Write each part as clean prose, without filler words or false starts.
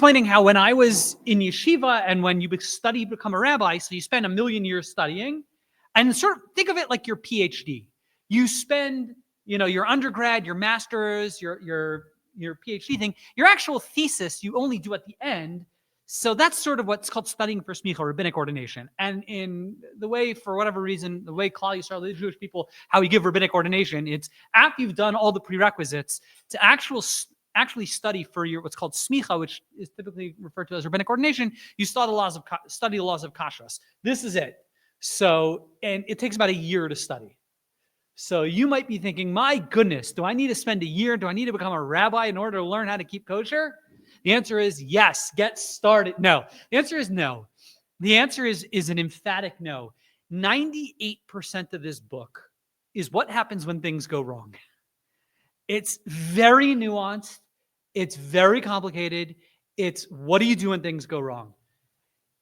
explaining how when I was in yeshiva and when you study to become a rabbi, so you spend 1,000,000 years studying, and sort of think of it like your PhD. You spend, your undergrad, your master's, your PhD thing, your actual thesis you only do at the end. So that's sort of what's called studying for smicha, rabbinic ordination. And in the way, for whatever reason, the way Klal Yisrael, the Jewish people, how we give rabbinic ordination, it's after you've done all the prerequisites to actually study for your what's called smicha, which is typically referred to as rabbinic ordination. You study the laws of kashrus. This is it. So, and it takes about a year to study. So you might be thinking, my goodness, do I need to spend a year? Do I need to become a rabbi in order to learn how to keep kosher? The answer is yes. Get started. No. The answer is no. The answer is an emphatic no. 98% of this book is what happens when things go wrong. It's very nuanced. It's very complicated. It's what do you do when things go wrong?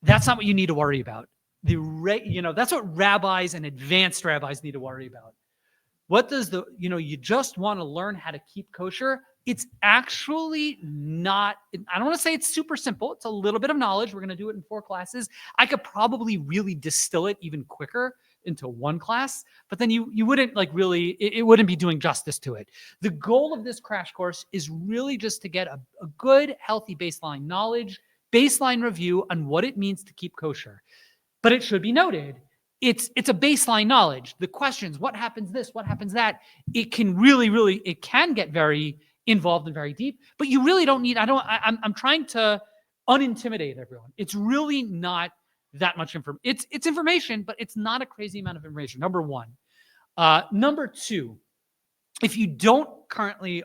That's not what you need to worry about. That's what rabbis and advanced rabbis need to worry about. What does you just want to learn how to keep kosher? It's actually not, I don't want to say it's super simple. It's a little bit of knowledge. We're going to do it in 4 classes. I could probably really distill it even quicker into 1 class, but then you wouldn't it wouldn't be doing justice to it. The goal of this crash course is really just to get a good, healthy baseline knowledge, baseline review on what it means to keep kosher. But it should be noted, it's a baseline knowledge. The questions, what happens this, what happens that, it can it can get very involved and very deep, but you really don't need, I'm trying to unintimidate everyone. It's really not that much information. It's information, but it's not a crazy amount of information, number 1. Number 2, if you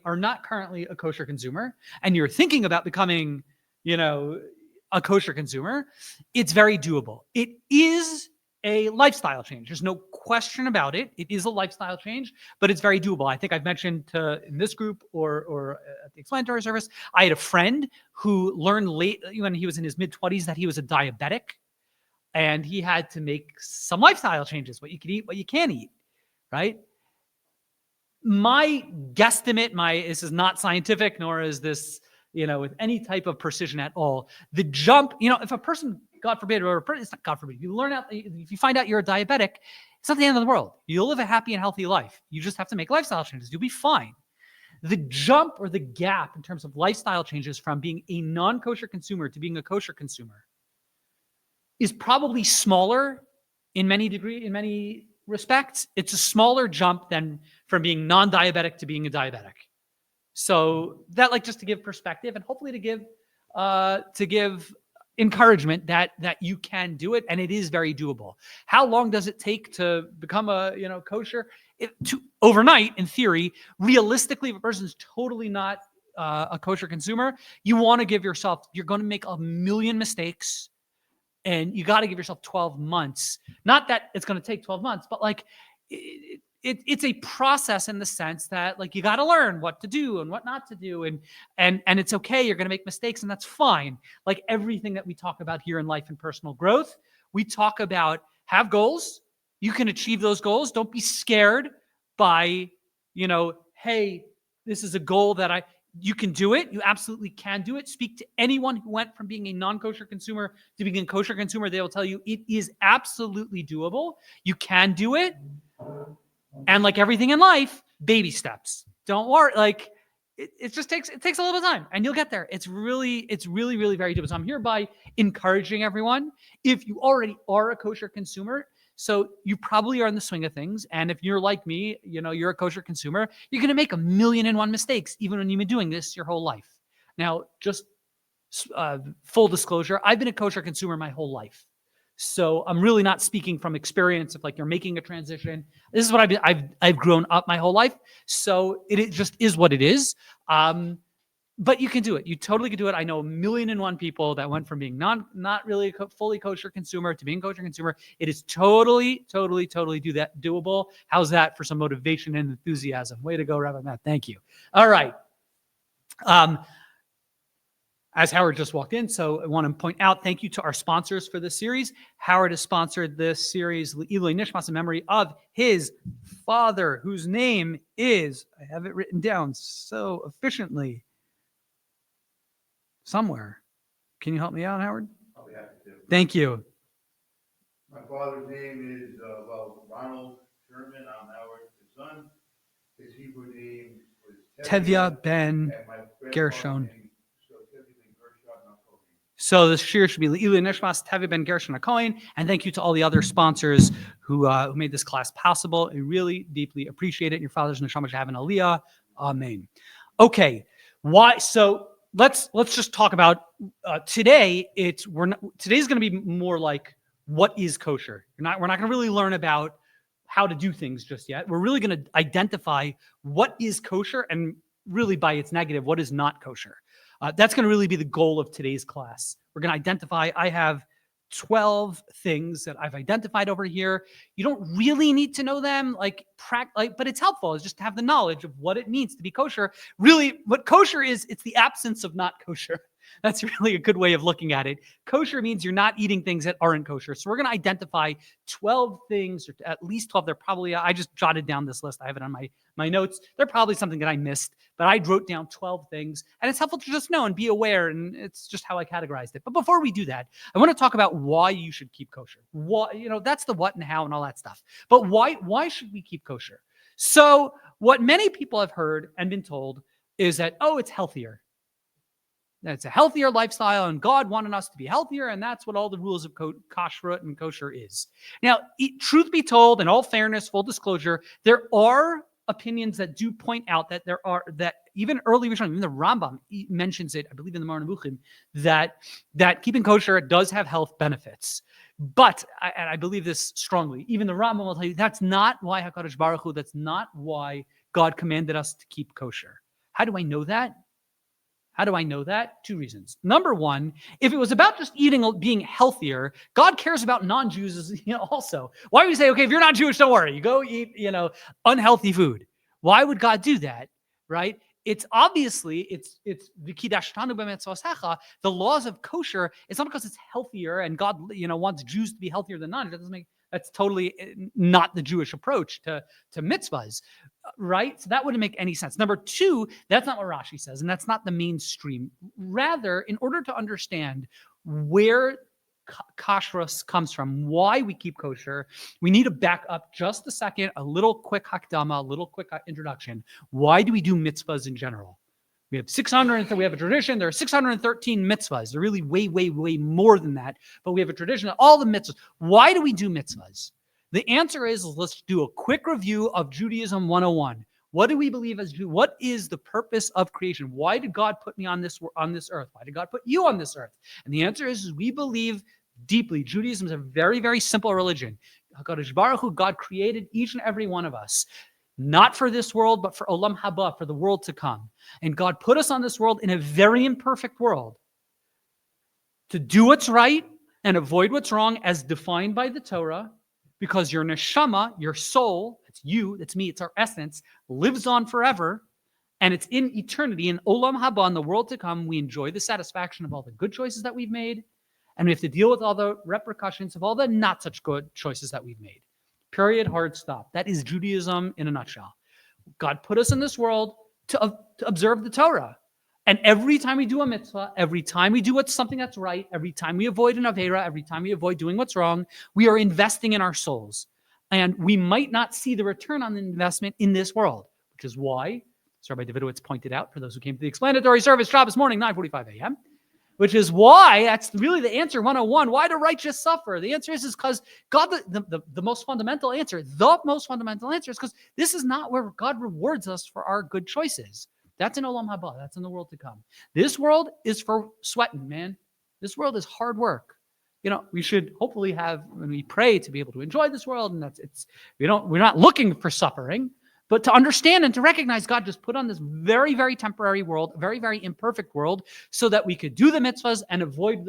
are not currently a kosher consumer and you're thinking about becoming, a kosher consumer, it's very doable. It is a lifestyle change. There's no question about it. It is a lifestyle change, but it's very doable. I think I've mentioned in this group or at the explanatory service, I had a friend who learned late when he was in his mid-20s that he was a diabetic, and he had to make some lifestyle changes, what you can eat, what you can't eat, right? My guesstimate, this is not scientific, nor is this, with any type of precision at all. The jump, if a person, God forbid, it's not God forbid, if you find out you're a diabetic, it's not the end of the world. You'll live a happy and healthy life. You just have to make lifestyle changes. You'll be fine. The jump or the gap in terms of lifestyle changes from being a non-kosher consumer to being a kosher consumer is probably smaller in many respects. It's a smaller jump than from being non-diabetic to being a diabetic. So that, just to give perspective and hopefully to give encouragement that you can do it, and it is very doable. How long does it take to become a kosher? Overnight, in theory. Realistically, if a person's totally not a kosher consumer, you want to give yourself, you're going to make 1,000,000 mistakes, and you got to give yourself 12 months. Not that it's going to take 12 months, but it's a process in the sense that you got to learn what to do and what not to do. And it's okay. You're going to make mistakes, and that's fine. Like everything that we talk about here in life and personal growth, we talk about have goals. You can achieve those goals. Don't be scared by, hey, this is a goal that you can do it. You absolutely can do it. Speak to anyone who went from being a non-kosher consumer to being a kosher consumer. They will tell you it is absolutely doable. You can do it. And like everything in life, baby steps. Don't worry. It takes a little time, and you'll get there. It's really very doable. So I'm hereby encouraging everyone. If you already are a kosher consumer, so you probably are in the swing of things. And if you're like me, you're a kosher consumer, you're going to make 1,000,001 mistakes, even when you've been doing this your whole life. Now, just full disclosure, I've been a kosher consumer my whole life. So I'm really not speaking from experience of you're making a transition. This is what I've grown up my whole life. So it just is what it is. But you can do it. You totally can do it. I know 1,000,001 people that went from being not really a fully kosher consumer to being a kosher consumer. It is totally doable. How's that for some motivation and enthusiasm? Way to go, Rabbi Matt. Thank you. All right. As Howard just walked in, so I want to point out, thank you to our sponsors for this series. Howard has sponsored this series, Ilui Nishmas, in memory of his father, whose name is, I have it written down so efficiently, somewhere. Can you help me out, Howard? I'll be happy to. Thank you. My father's name is, Ronald Sherman. I'm Howard, his son. His Hebrew name was Tevya ben and my grandfather's Gershon. name, so Tevya ben Gershon, not Kohen. So this shir should be Le'ilui Nishmas Tevya ben Gershon HaKohen, and thank you to all the other sponsors who made this class possible. I really deeply appreciate it. Your father's neshama should have an aliyah. Amen. Okay, why? So let's just talk about today. Today's going to be more like what is kosher. We're not going to really learn about how to do things just yet. We're really going to identify what is kosher and really by its negative, what is not kosher. That's going to really be the goal of today's class. We're going to identify, I have 12 things that I've identified over here. You don't really need to know them, but it's helpful. It's just to have the knowledge of what it means to be kosher. Really, what kosher is, it's the absence of not kosher. That's really a good way of looking at it. Kosher means you're not eating things that aren't kosher. So we're going to identify 12 things, or at least 12. They're probably, I just jotted down this list. I have it on my notes. They're probably something that I missed, but I wrote down 12 things, and it's helpful to just know and be aware, and it's just how I categorized it. But before we do that, I want to talk about why you should keep kosher. Why, that's the what and how and all that stuff. But why should we keep kosher? So what many people have heard and been told is that, it's healthier. That's a healthier lifestyle, and God wanted us to be healthier, and that's what all the rules of kashrut and kosher is. Now, truth be told, in all fairness, full disclosure, there are opinions that do point out that that even early Rishonim, even the Rambam mentions it, I believe in the Moreh Nevuchim, that keeping kosher does have health benefits. But, and I believe this strongly, even the Rambam will tell you that's not why HaKadosh Baruch Hu, that's not why God commanded us to keep kosher. How do I know that? How do I know that? Two reasons. Number one, if it was about just being healthier, God cares about non-Jews also. Why would he say, okay, if you're not Jewish, don't worry, you go eat, unhealthy food? Why would God do that, right? It's obviously, it's v'kidash tanu b'mitzvosecha, the laws of kosher. It's not because it's healthier and God, wants Jews to be healthier than non-Jews. That's totally not the Jewish approach to mitzvahs. Right? So that wouldn't make any sense. Number two, that's not what Rashi says, and that's not the mainstream. Rather, in order to understand where kashrus comes from, why we keep kosher, we need to back up just a second, a little quick hakdama, a little quick introduction. Why do we do mitzvahs in general? We have 600, we have a tradition, there are 613 mitzvahs. They're really way, way, way more than that, but we have a tradition of all the mitzvahs. Why do we do mitzvahs? The answer is, let's do a quick review of Judaism 101. What do we believe as Jews? What is the purpose of creation? Why did God put me on this earth? Why did God put you on this earth? And the answer is we believe deeply. Judaism is a very, very simple religion. HaKadosh Baruch Hu, God created each and every one of us, not for this world, but for Olam Haba, for the world to come. And God put us on this world in a very imperfect world to do what's right and avoid what's wrong as defined by the Torah, because your neshama, your soul, it's you, it's me, it's our essence, lives on forever, and it's in eternity, in Olam Haba, in the world to come. We enjoy the satisfaction of all the good choices that we've made, and we have to deal with all the repercussions of all the not such good choices that we've made. Period, hard stop. That is Judaism in a nutshell. God put us in this world to observe the Torah. And every time we do a mitzvah, every time we do something that's right, every time we avoid an avera, every time we avoid doing what's wrong, we are investing in our souls. And we might not see the return on the investment in this world, which is why, as Rabbi Davidowitz pointed out, for those who came to the explanatory service Shabbos morning, 9:45 a.m., which is why, that's really the answer 101. Why do righteous suffer? The answer is because God, the most fundamental answer, is because this is not where God rewards us for our good choices. That's in Olam Haba. That's in the world to come. This world is for sweating, man. This world is hard work. We should hopefully have, when we pray, to be able to enjoy this world, and we're not looking for suffering, but to understand and to recognize God just put on this very, very temporary world, very, very imperfect world, so that we could do the mitzvahs and avoid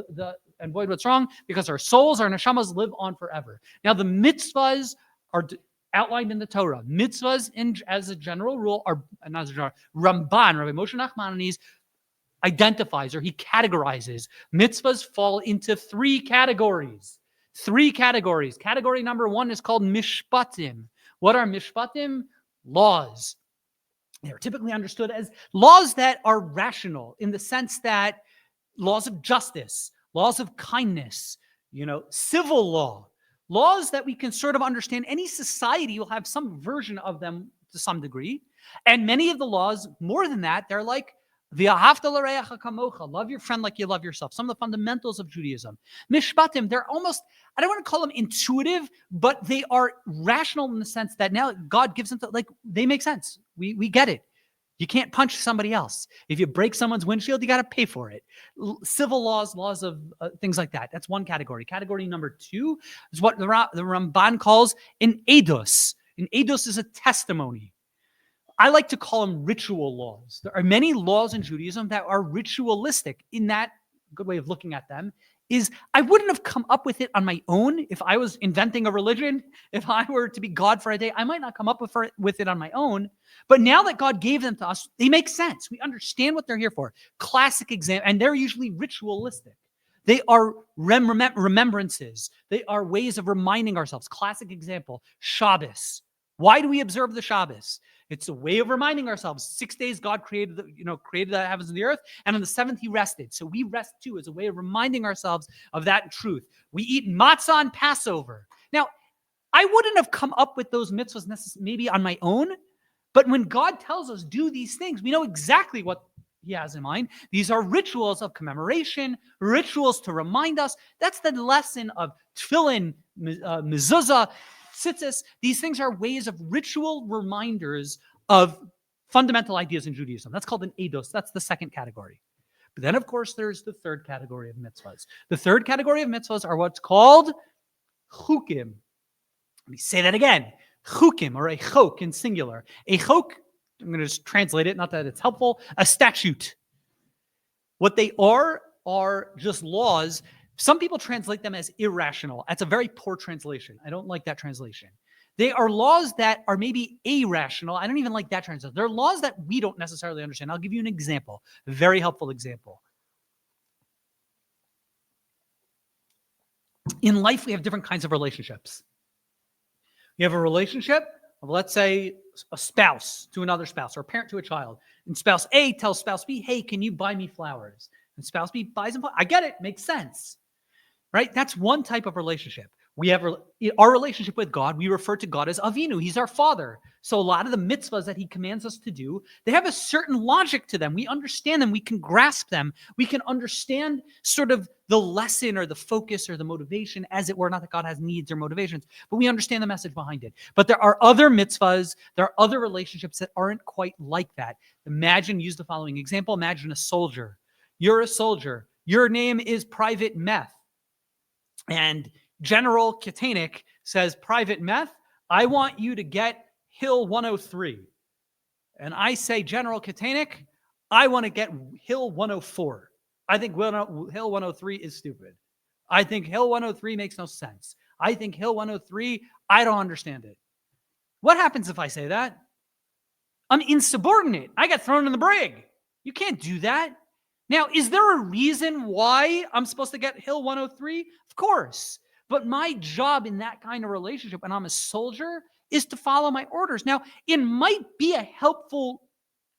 what's wrong, because our souls, our neshamas live on forever. Now, the mitzvahs are outlined in the Torah. Mitzvahs, as a general rule, are not as a general. Ramban, Rabbi Moshe Nachmanides, identifies, or he categorizes, mitzvahs fall into three categories. Category number one is called mishpatim. What are mishpatim? Laws. They're typically understood as laws that are rational, in the sense that laws of justice, laws of kindness, civil law, laws that we can sort of understand. Any society will have some version of them to some degree. And many of the laws, more than that, they're like, V'ahavta l'reacha kamocha, love your friend like you love yourself. Some of the fundamentals of Judaism. Mishpatim, they're almost, I don't want to call them intuitive, but they are rational in the sense that now God gives them, they make sense. We get it. You can't punch somebody else. If you break someone's windshield, you got to pay for it. Civil laws of things like that. That's one category. Category number 2 is what the Ramban calls an edus. An edus is a testimony. I like to call them ritual laws. There are many laws in Judaism that are ritualistic. In that, good way of looking at them is I wouldn't have come up with it on my own if I was inventing a religion. If I were to be God for a day, I might not come up with it on my own. But now that God gave them to us, they make sense. We understand what they're here for. Classic example, and they're usually ritualistic. They are remembrances. They are ways of reminding ourselves. Classic example, Shabbos. Why do we observe the Shabbos? It's a way of reminding ourselves. 6 days God created the heavens and the earth, and on the seventh He rested. So we rest too, as a way of reminding ourselves of that truth. We eat matzah on Passover. Now, I wouldn't have come up with those mitzvahs maybe on my own, but when God tells us do these things, we know exactly what He has in mind. These are rituals of commemoration, rituals to remind us. That's the lesson of tefillin, mezuzah, tzitzis. These things are ways of ritual reminders of fundamental ideas in Judaism. That's called an eidos. That's the second category. But then, of course, there's the third category of mitzvahs. The third category of mitzvahs are what's called chukim. Let me say that again. Chukim, or a chok in singular. A chok, I'm going to just translate it, not that it's helpful, a statute. What they are just laws. Some people translate them as irrational. That's a very poor translation. I don't like that translation. They are laws that are maybe irrational. I don't even like that translation. They're laws that we don't necessarily understand. I'll give you an example, a very helpful example. In life, we have different kinds of relationships. You have a relationship of, let's say, a spouse to another spouse, or a parent to a child. And spouse A tells spouse B, hey, can you buy me flowers? And spouse B buys them flowers. I get it. Makes sense. Right? That's one type of relationship. We have our relationship with God. We refer to God as Avinu. He's our Father. So a lot of the mitzvahs that He commands us to do, they have a certain logic to them. We understand them. We can grasp them. We can understand sort of the lesson or the focus or the motivation, as it were. Not that God has needs or motivations, but we understand the message behind it. But there are other mitzvahs, there are other relationships that aren't quite like that. Use the following example. Imagine a soldier. You're a soldier. Your name is Private Meth. And General Kaitanik says, Private Meth, I want you to get Hill 103. And I say, General Kaitanik, I want to get Hill 104. I think Hill 103 is stupid. I think Hill 103 makes no sense. I think Hill 103, I don't understand it. What happens if I say that? I'm insubordinate. I got thrown in the brig. You can't do that. Now, is there a reason why I'm supposed to get Hill 103? Of course. But my job in that kind of relationship, when I'm a soldier, is to follow my orders. Now, it might be a helpful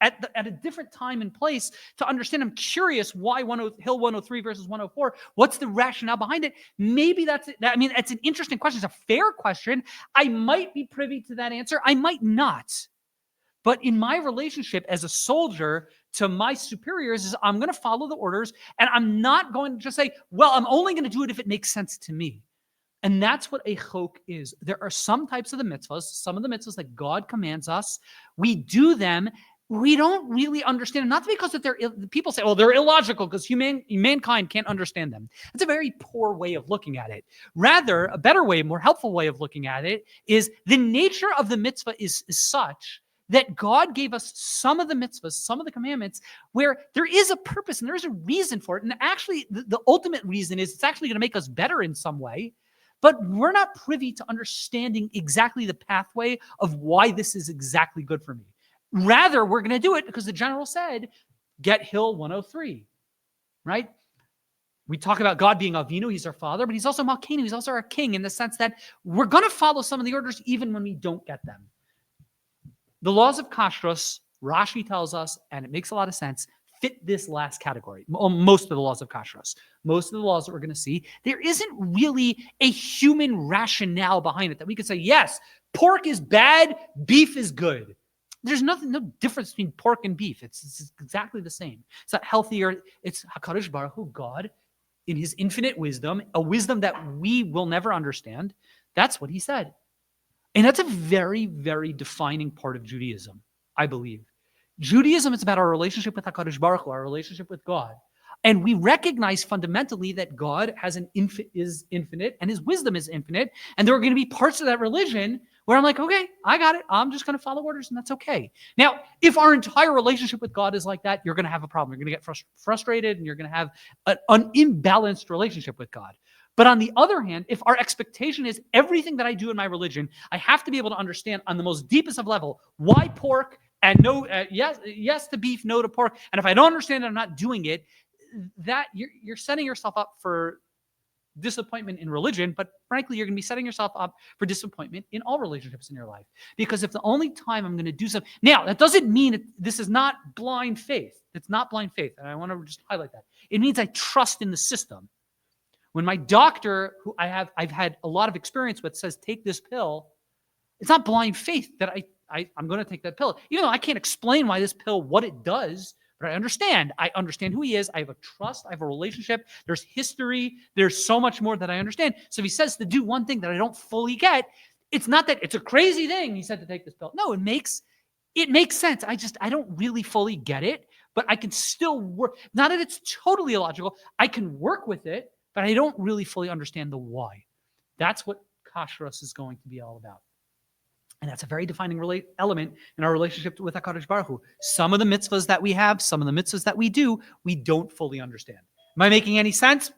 at a different time and place to understand. I'm curious why Hill 103 versus 104. What's the rationale behind it? Maybe that's it. I mean, it's an interesting question. It's a fair question. I might be privy to that answer. I might not. But in my relationship as a soldier to my superiors, is I'm going to follow the orders, and I'm not going to just say, well, I'm only going to do it if it makes sense to me. And that's what a chok is. There are some types of the mitzvahs, some of the mitzvahs that God commands us. We do them. We don't really understand them, not because that people say, well, they're illogical because mankind can't understand them. That's a very poor way of looking at it. Rather, a better way, more helpful way of looking at it is the nature of the mitzvah is such that God gave us some of the mitzvahs, some of the commandments, where there is a purpose and there is a reason for it. And actually, the ultimate reason is it's actually going to make us better in some way. But we're not privy to understanding exactly the pathway of why this is exactly good for me. Rather, we're going to do it because the general said, get Hill 103, right? We talk about God being Avinu, He's our Father, but He's also Malkeinu, He's also our King, in the sense that we're going to follow some of the orders even when we don't get them. The laws of kashrus, Rashi tells us, and it makes a lot of sense, fit this last category. Most of the laws of kashrus, most of the laws that we're going to see, there isn't really a human rationale behind it that we could say, yes, pork is bad, beef is good. There's no difference between pork and beef. It's exactly the same. It's not healthier. It's HaKadosh Baruch Hu, God, in his infinite wisdom, a wisdom that we will never understand. That's what he said. And that's a very, very defining part of Judaism, I believe. Judaism is about our relationship with HaKadosh Baruch Hu, our relationship with God. And we recognize fundamentally that God is infinite and his wisdom is infinite. And there are going to be parts of that religion where I'm like, okay, I got it. I'm just going to follow orders and that's okay. Now, if our entire relationship with God is like that, you're going to have a problem. You're going to get frustrated and you're going to have an imbalanced relationship with God. But on the other hand, if our expectation is everything that I do in my religion, I have to be able to understand on the most deepest of level, why pork and no, yes to beef, no to pork. And if I don't understand it, I'm not doing it, that you're setting yourself up for disappointment in religion, but frankly, you're going to be setting yourself up for disappointment in all relationships in your life. Because if the only time I'm going to do something, now that doesn't mean this is not blind faith. It's not blind faith. And I want to just highlight that. It means I trust in the system. When my doctor, who I've had a lot of experience with, says, take this pill, it's not blind faith that I'm going to take that pill. Even though I can't explain why this pill, what it does, but I understand. I understand who he is. I have a trust. I have a relationship. There's history. There's so much more that I understand. So if he says to do one thing that I don't fully get, it's not that it's a crazy thing he said to take this pill. No, it makes sense. I don't really fully get it, but I can still work. Not that it's totally illogical. I can work with it, but I don't really fully understand the why. That's what kashrus is going to be all about. And that's a very defining element in our relationship with HaKadosh Baruch Hu. Some of the mitzvahs that we have, some of the mitzvahs that we do, we don't fully understand. Am I making any sense?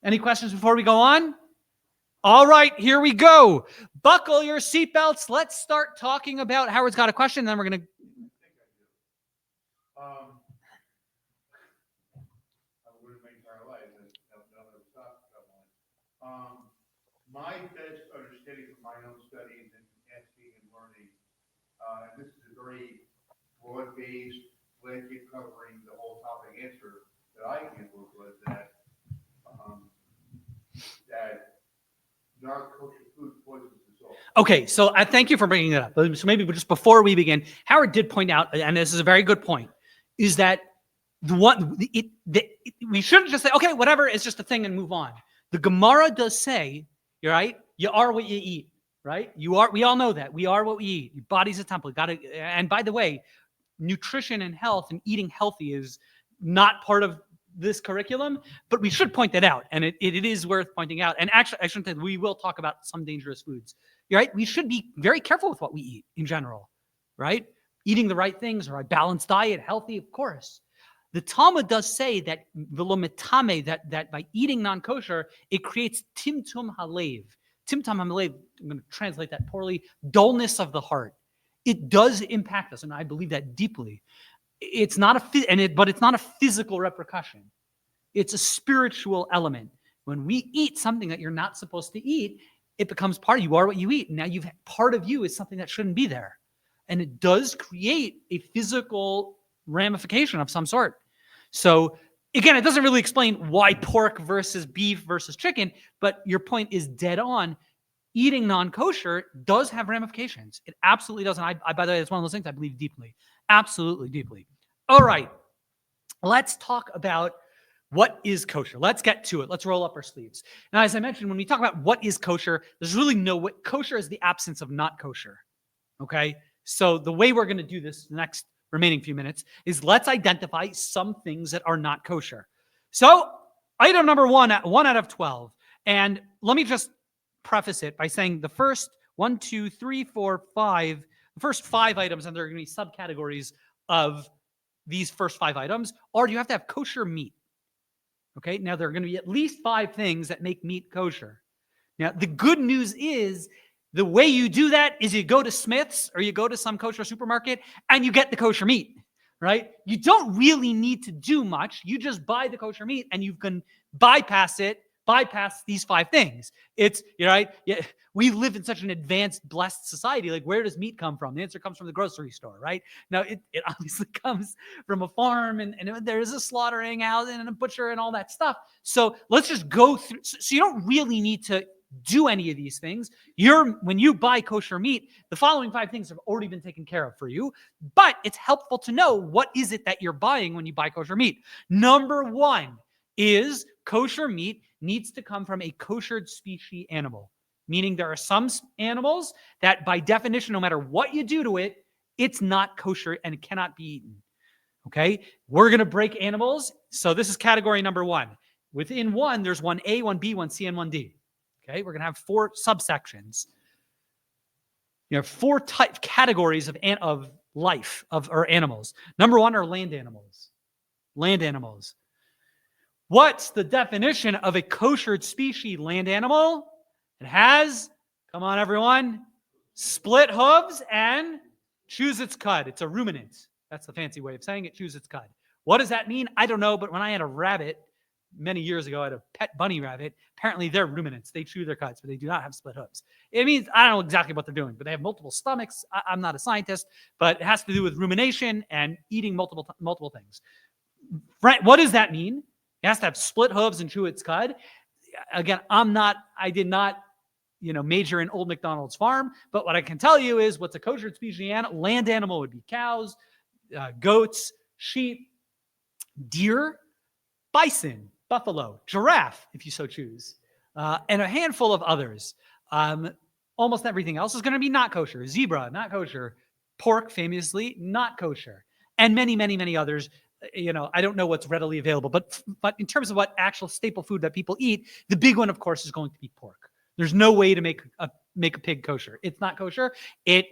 Any questions before we go on? All right, here we go. Buckle your seatbelts. Let's start talking about, Howard's got a question, and then we're going to... My best understanding from my own studies and asking and learning, and this is a very broad-based, blanket covering the whole topic answer that I came up with, that non-kosher food poisons the soul. Okay, so I thank you for bringing it up. So maybe just before we begin, Howard did point out, and this is a very good point, is that we shouldn't just say, okay, whatever, it's just a thing and move on. The Gemara does say, you're right, you are what you eat, right? We all know that. We are what we eat. Your body's a temple. And by the way, nutrition and health and eating healthy is not part of this curriculum, but we should point that out. And it is worth pointing out. And actually, I shouldn't say, we will talk about some dangerous foods. You're right. We should be very careful with what we eat in general, right? Eating the right things or a balanced diet, healthy, of course. The Talmud does say that that by eating non-kosher, it creates timtum halev. Timtum halev, I'm going to translate that poorly, dullness of the heart. It does impact us, and I believe that deeply. It's not but it's not a physical repercussion. It's a spiritual element. When we eat something that you're not supposed to eat, it becomes part of you. You are what you eat. Now part of you is something that shouldn't be there. And it does create a physical ramification of some sort. So again, it doesn't really explain why pork versus beef versus chicken, but your point is dead on. Eating non-kosher does have ramifications. It absolutely does. And I by the way, it's one of those things I believe deeply. Absolutely deeply. All right. Let's talk about what is kosher. Let's get to it. Let's roll up our sleeves. Now, as I mentioned, when we talk about what is kosher, there's really what kosher is the absence of not kosher. Okay? So the way we're going to do this the next remaining few minutes is let's identify some things that are not kosher. So item number 1 out of 12. And let me just preface it by saying the first 1, 2, 3, 4, 5, the first 5 items, and there are going to be subcategories of these first 5 items, are you have to have kosher meat. Okay, now there are going to be at least 5 things that make meat kosher. Now, the good news is the way you do that is you go to Smith's or you go to some kosher supermarket and you get the kosher meat, right? You don't really need to do much. You just buy the kosher meat and you can bypass it bypass these 5 things. It's, right? Yeah, we live in such an advanced, blessed society. Like, where does meat come from? The answer comes from the grocery store, right? Now, it obviously comes from a farm, and there is a slaughtering house and a butcher and all that stuff. So let's just go through. So you don't really need to do any of these things. When you buy kosher meat, the following 5 things have already been taken care of for you, but it's helpful to know what is it that you're buying when you buy kosher meat. Number 1 is kosher meat needs to come from a koshered species animal, meaning there are some animals that by definition, no matter what you do to it, it's not kosher and it cannot be eaten. Okay, we're going to break animals. So this is category number 1. Within 1, there's 1A, 1B, 1C, and 1D. Okay, we're going to have 4 subsections. You have 4 categories of life, or animals. Number 1 are land animals. Land animals. What's the definition of a koshered species land animal? It has, come on everyone, split hooves and chews its cud. It's a ruminant. That's the fancy way of saying it, chews its cud. What does that mean? I don't know, but when I had a rabbit many years ago, I had a pet bunny rabbit. Apparently they're ruminants. They chew their cuds, but they do not have split hooves. It means, I don't know exactly what they're doing, but they have multiple stomachs. I'm not a scientist, but it has to do with rumination and eating multiple things. Right? What does that mean? It has to have split hooves and chew its cud. Again, I did not, major in Old McDonald's farm, but what I can tell you is what's a kosher species land animal would be cows, goats, sheep, deer, bison, buffalo, giraffe, if you so choose, and a handful of others. Almost everything else is going to be not kosher. Zebra, not kosher. Pork, famously, not kosher. And many, many, many others. I don't know what's readily available, but in terms of what actual staple food that people eat, the big one, of course, is going to be pork. There's no way to make a pig kosher. It's not kosher. It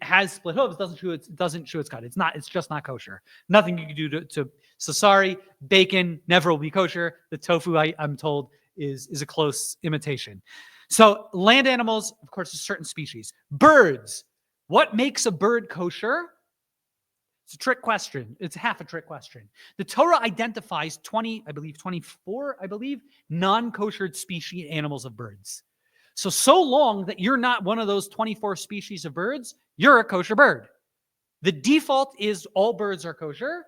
has split hooves. Doesn't chew its cud. It's just not kosher. Nothing you can do so sorry. Bacon never will be kosher. The tofu, I'm told, is a close imitation. So land animals, of course, a certain species. Birds. What makes a bird kosher? It's a trick question. It's half a trick question. The Torah identifies 24, non-koshered species animals of birds. So long that you're not one of those 24 species of birds, you're a kosher bird. The default is all birds are kosher,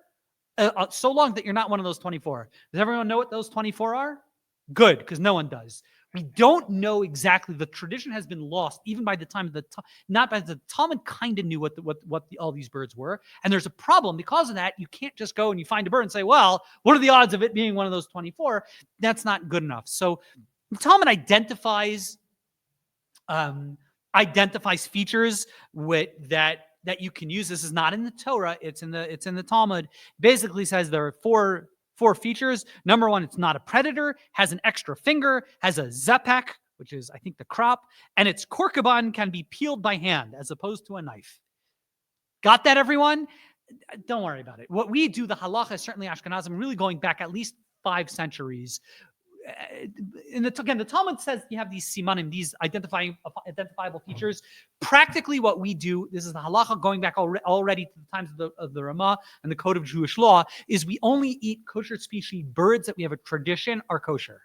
so long that you're not one of those 24. Does everyone know what those 24 are? Good, because no one does. We don't know exactly. The tradition has been lost, even by the time of the Talmud kind of knew what all these birds were. And there's a problem because of that. You can't just go and you find a bird and say, well, what are the odds of it being one of those 24? That's not good enough. So the Talmud identifies features that you can use. This is not in the Torah. It's in the Talmud. Basically says there are four features. Number 1, it's not a predator, has an extra finger, has a zapak, which is, I think, the crop, and its korkaban can be peeled by hand as opposed to a knife. Got that, everyone? Don't worry about it. What we do, the halacha, certainly Ashkenazim, really going back at least 5 centuries. The Talmud says you have these simanim, these identifiable features. Practically what we do, this is the halacha going back already to the times of the Ramah and the Code of Jewish Law, is we only eat kosher species birds that we have a tradition are kosher.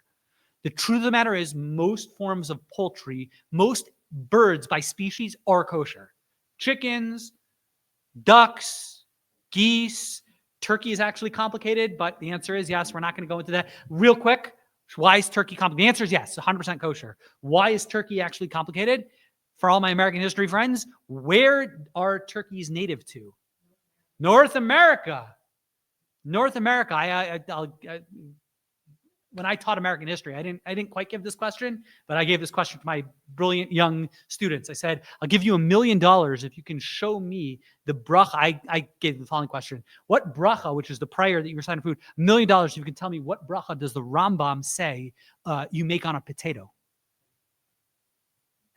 The truth of the matter is most forms of poultry, most birds by species are kosher. Chickens, ducks, geese, turkey is actually complicated, but the answer is yes. We're not going to go into that. Real quick, why is turkey complicated? The answer is yes, 100% kosher. Why is turkey actually complicated? For all my American history friends, where are turkeys native to? North America. North America. When I taught American history, I didn't quite give this question, but I gave this question to my brilliant young students. I said, I'll give you $1 million if you can show me the bracha. I gave the following question. What bracha, which is the prayer that you recite in food, $1 million if you can tell me what bracha does the Rambam say you make on a potato?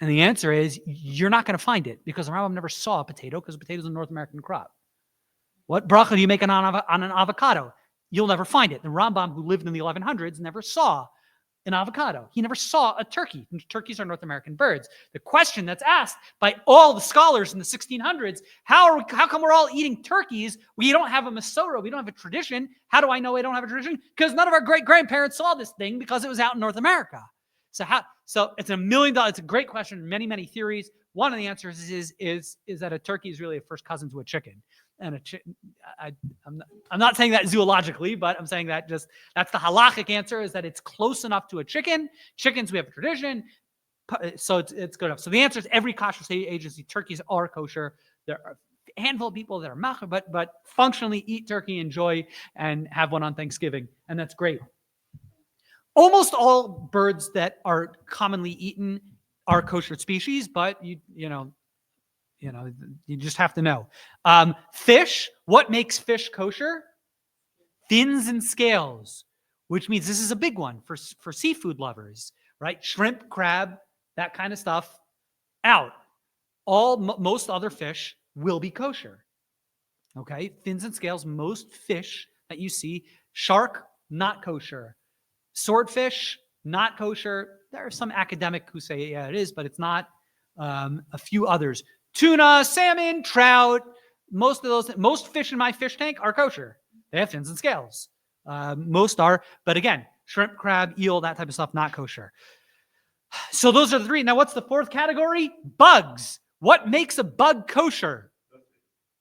And the answer is, you're not going to find it because the Rambam never saw a potato because a potato is a North American crop. What bracha do you make on an avocado? You'll never find it. The Rambam, who lived in the 1100s, never saw an avocado. He never saw a turkey. Turkeys are North American birds. The question that's asked by all the scholars in the 1600s, how come we're all eating turkeys? We don't have a Masorah. We don't have a tradition. How do I know I don't have a tradition? Because none of our great-grandparents saw this thing because it was out in North America. So it's $1 million. It's a great question. Many, many theories. One of the answers is that a turkey is really a first cousin to a chicken. And I'm not saying that zoologically, but I'm saying that that's the halachic answer, is that it's close enough to a chicken. Chickens, we have a tradition, so it's good enough. So the answer is every kosher state agency, turkeys are kosher. There are a handful of people that are macher, but functionally eat turkey, enjoy, and have one on Thanksgiving, and that's great. Almost all birds that are commonly eaten are kosher species, but you just have to know. Fish, what makes fish kosher? Fins and scales, which means this is a big one for seafood lovers, right? Shrimp, crab, that kind of stuff, out. Most other fish will be kosher. Okay, fins and scales, most fish that you see. Shark, not kosher. Swordfish, not kosher. There are some academic who say, yeah, it is, but it's not. A few others. Tuna, salmon, trout, most fish in my fish tank are kosher. They have fins and scales. Most are, but again, shrimp, crab, eel, that type of stuff, not kosher. So those are the three. Now, what's the fourth category? Bugs. What makes a bug kosher?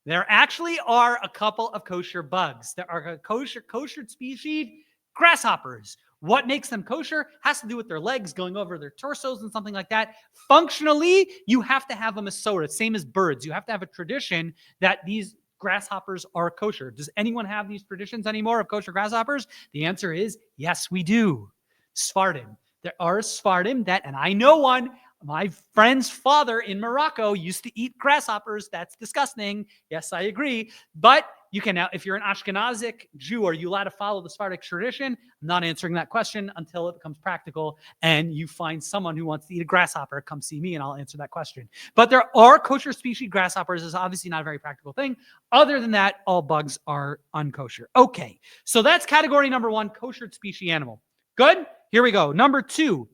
There actually are a couple of kosher bugs. There are a kosher species, grasshoppers. What makes them kosher has to do with their legs going over their torsos and something like that. Functionally, you have to have a Masorah, same as birds. You have to have a tradition that these grasshoppers are kosher. Does anyone have these traditions anymore of kosher grasshoppers? The answer is yes, we do. Sfardim. There are Sfardim that, and I know one, my friend's father in Morocco used to eat grasshoppers. That's disgusting. Yes, I agree. But you can now, if you're an Ashkenazic Jew, are you allowed to follow the Sephardic tradition? I'm not answering that question until it becomes practical and you find someone who wants to eat a grasshopper. Come see me and I'll answer that question. But there are kosher species grasshoppers. It's obviously not a very practical thing. Other than that, all bugs are unkosher. Okay, so that's category number one, kosher species animal. Good? Here we go. Number two.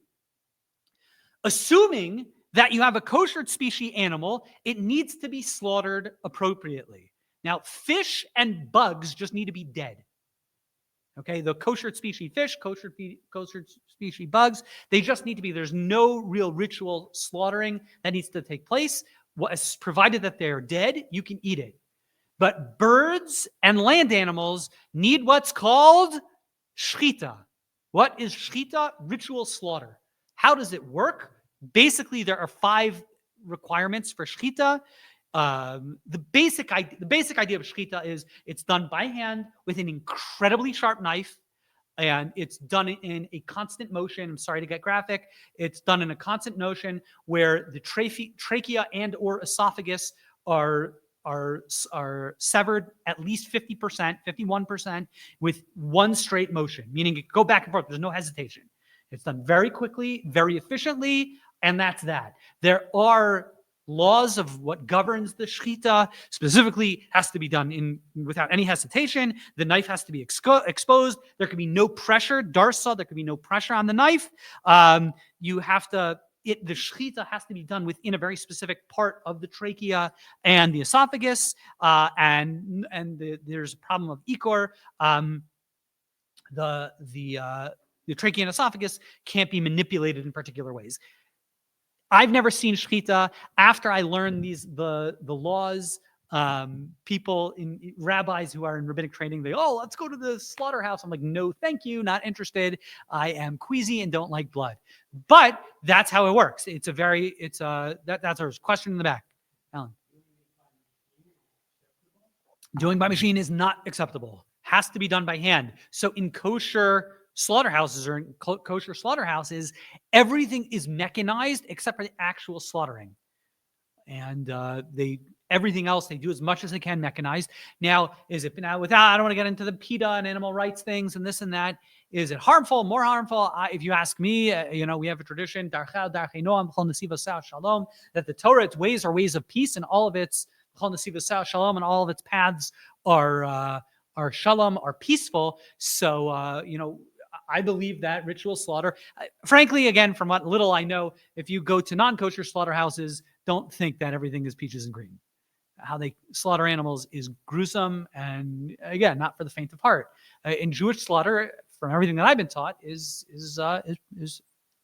Assuming that you have a kosher species animal, it needs to be slaughtered appropriately. Now, fish and bugs just need to be dead. Okay, the kosher species fish, kosher species bugs, they just need to be, there's no real ritual slaughtering that needs to take place. Provided that they're dead, you can eat it. But birds and land animals need what's called shchita. What is shchita? Ritual slaughter. How does it work? Basically, there are 5 requirements for shchita. The basic idea of shchita is it's done by hand with an incredibly sharp knife, and it's done in a constant motion. I'm sorry to get graphic. It's done in a constant motion where the trachea and or esophagus are severed at least 50%, 51% with one straight motion, meaning it go back and forth. There's no hesitation. It's done very quickly, very efficiently, and that's that. There are laws of what governs the shchita. Specifically, has to be done without any hesitation. The knife has to be exposed. There can be no pressure, darsa. There can be no pressure on the knife. The shchita has to be done within a very specific part of the trachea and the esophagus, and there's a problem of ikor. The trachea and esophagus can't be manipulated in particular ways. I've never seen shchita. After I learned the laws, rabbis who are in rabbinic training, let's go to the slaughterhouse. I'm like, no, thank you, not interested. I am queasy and don't like blood. But that's how it works. That's our question in the back. Alan. Doing by machine is not acceptable. Has to be done by hand. So in kosher slaughterhouses or in kosher slaughterhouses, everything is mechanized except for the actual slaughtering. And everything else they do as much as they can mechanized. Now, I don't want to get into the PETA and animal rights things and this and that. Is it harmful, more harmful? If you ask me, we have a tradition, that the Torah, its ways are ways of peace, and all of its shalom and all of its paths are shalom, are peaceful. So, I believe that ritual slaughter, frankly, again, from what little I know, if you go to non-kosher slaughterhouses, don't think that everything is peaches and cream. How they slaughter animals is gruesome and, again, not for the faint of heart. In Jewish slaughter, from everything that I've been taught, is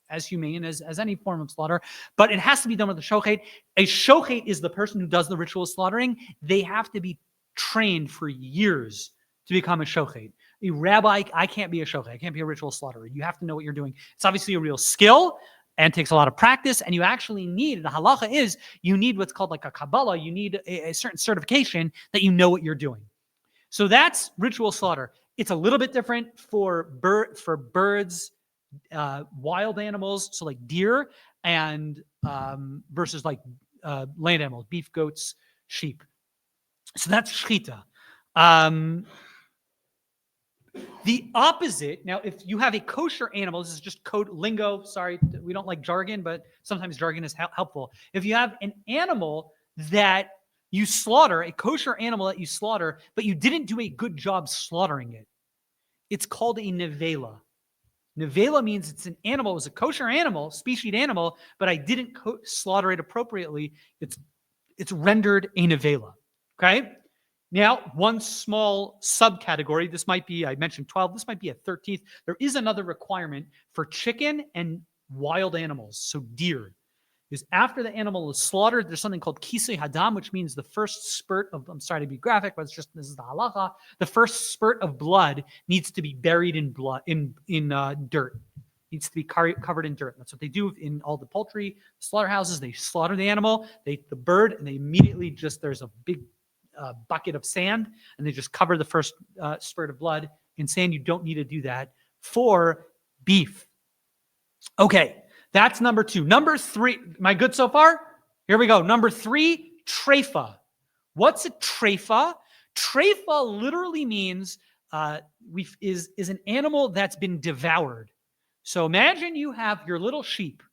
as humane as any form of slaughter, but it has to be done with a shochet. A shochet is the person who does the ritual slaughtering. They have to be trained for years to become a shochet. A rabbi, I can't be a shochet. I can't be a ritual slaughterer. You have to know what you're doing. It's obviously a real skill and takes a lot of practice, and you actually need, the halacha is, you need what's called like a Kabbalah. You need a certain certification that you know what you're doing. So that's ritual slaughter. It's a little bit different for birds, wild animals, so like deer, and versus like land animals, beef, goats, sheep. So that's shchita. The opposite, now, if you have a kosher animal, this is just code lingo. Sorry, we don't like jargon, but sometimes jargon is helpful. If you have an animal that you slaughter, a kosher animal that you slaughter, but you didn't do a good job slaughtering it, it's called a nevela. Nevela means it's an animal, it was a kosher animal, specied animal, but I didn't slaughter it appropriately. It's rendered a nevela, okay? Now, one small subcategory, this might be, I mentioned 12, this might be a 13th. There is another requirement for chicken and wild animals, so deer. Because after the animal is slaughtered, there's something called kisei hadam, which means the first spurt of, I'm sorry to be graphic, but this is the halacha, the first spurt of blood needs to be buried in blood, in dirt. Needs to be covered in dirt. That's what they do in all the poultry slaughterhouses. They slaughter the animal, the bird, and they immediately there's a big bucket of sand, and they just cover the first spurt of blood in sand. You don't need to do that for beef. Okay, that's number 2. Number 3, am I good so far? Here we go. Number 3, treifa. What's a treifa? Treifa literally means is an animal that's been devoured. So imagine you have your little sheep,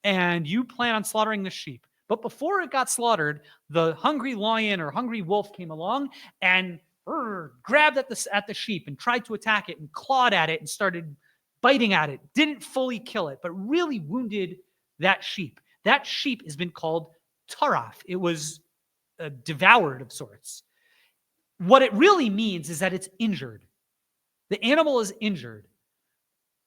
and you plan on slaughtering the sheep. But before it got slaughtered, the hungry lion or hungry wolf came along and grabbed at the sheep and tried to attack it and clawed at it and started biting at it. Didn't fully kill it, but really wounded that sheep. That sheep has been called taraf. It was devoured of sorts. What it really means is that it's injured. The animal is injured.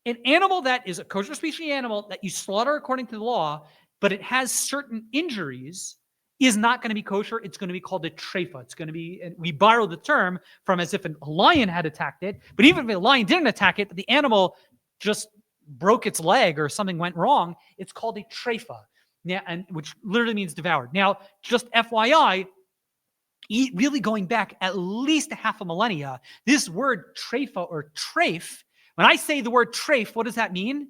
An animal that is a kosher species animal that you slaughter according to the law, but it has certain injuries, is not going to be kosher. It's going to be called a treifa. It's going to be, and we borrow the term from as if a lion had attacked it, but even if a lion didn't attack it, but the animal just broke its leg or something went wrong, it's called a treifa, now, and which literally means devoured. Now, just FYI, really going back at least a half a millennia, this word treifa or treif, when I say the word treif, what does that mean?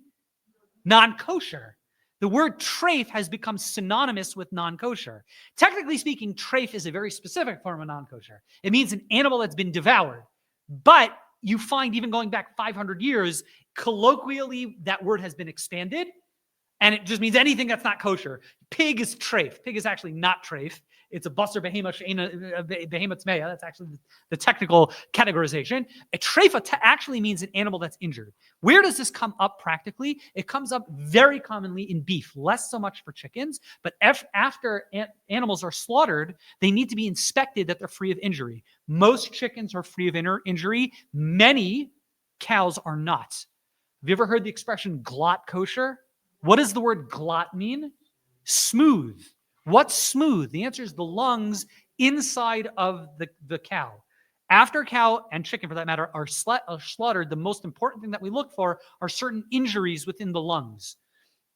Non-kosher. The word treif has become synonymous with non-kosher. Technically speaking, treif is a very specific form of non-kosher. It means an animal that's been devoured. But you find, even going back 500 years, colloquially, that word has been expanded, and it just means anything that's not kosher. Pig is treif. Pig is actually not treif. It's a basar behemoth tmeya. That's actually the technical categorization. A treifa actually means an animal that's injured. Where does this come up practically? It comes up very commonly in beef, less so much for chickens. But after animals are slaughtered, they need to be inspected that they're free of injury. Most chickens are free of injury. Many cows are not. Have you ever heard the expression glot kosher? What does the word glot mean? Smooth. What's smooth? The answer is the lungs inside of the cow. After cow and chicken, for that matter, are slaughtered, the most important thing that we look for are certain injuries within the lungs.